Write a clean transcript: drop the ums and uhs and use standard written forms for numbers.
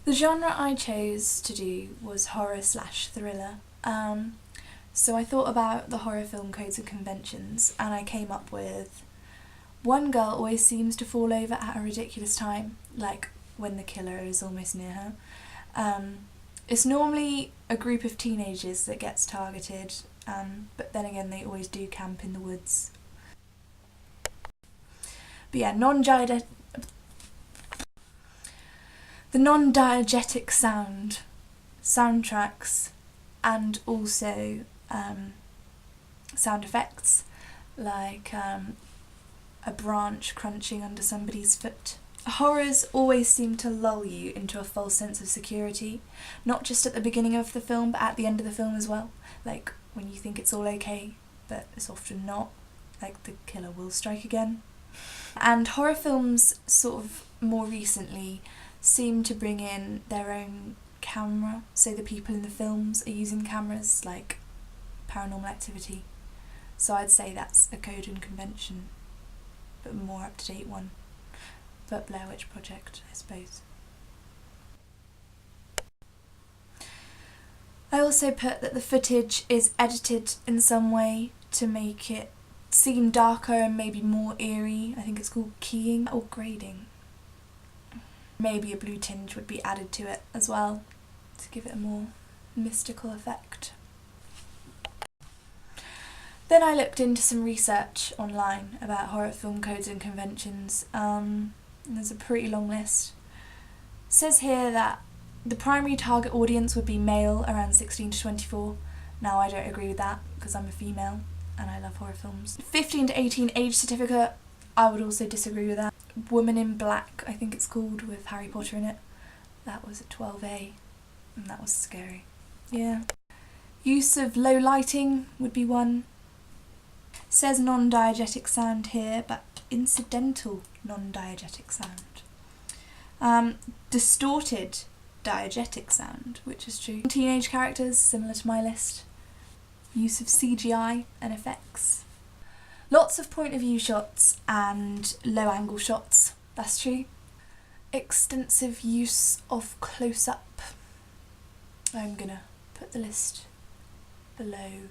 The genre I chose to do was horror/thriller. So I thought about the horror film codes and conventions, and I came up with one girl always seems to fall over at a ridiculous time, like when the killer is almost near her. It's normally a group of teenagers that gets targeted, but then again they always do camp in the woods. But yeah, the non-diegetic soundtracks, and also sound effects, like a branch crunching under somebody's foot. Horrors always seem to lull you into a false sense of security, not just at the beginning of the film, but at the end of the film as well. Like when you think it's all okay, but it's often not. Like the killer will strike again. And horror films, sort of more recently, seem to bring in their own camera, so the people in the films are using cameras like Paranormal Activity. So I'd say that's a code and convention, but a more up-to-date one. But Blair Witch Project, I suppose. I also put that the footage is edited in some way to make it seem darker and maybe more eerie. I think it's called keying or grading. Maybe a blue tinge would be added to it as well to give it a more mystical effect. Then I looked into some research online about horror film codes and conventions. And there's a pretty long list. It says here that the primary target audience would be male, around 16 to 24. Now I don't agree with that because I'm a female and I love horror films. 15 to 18 age certificate, I would also disagree with that. Woman in Black, I think it's called, with Harry Potter in it. That was at 12A and that was scary. Yeah. Use of low lighting would be one. It says non-diegetic sound here, but incidental non-diegetic sound. Distorted diegetic sound, which is true. Teenage characters, similar to my list. Use of CGI and effects. Lots of point of view shots and low angle shots, that's true. Extensive use of close up. I'm gonna put the list below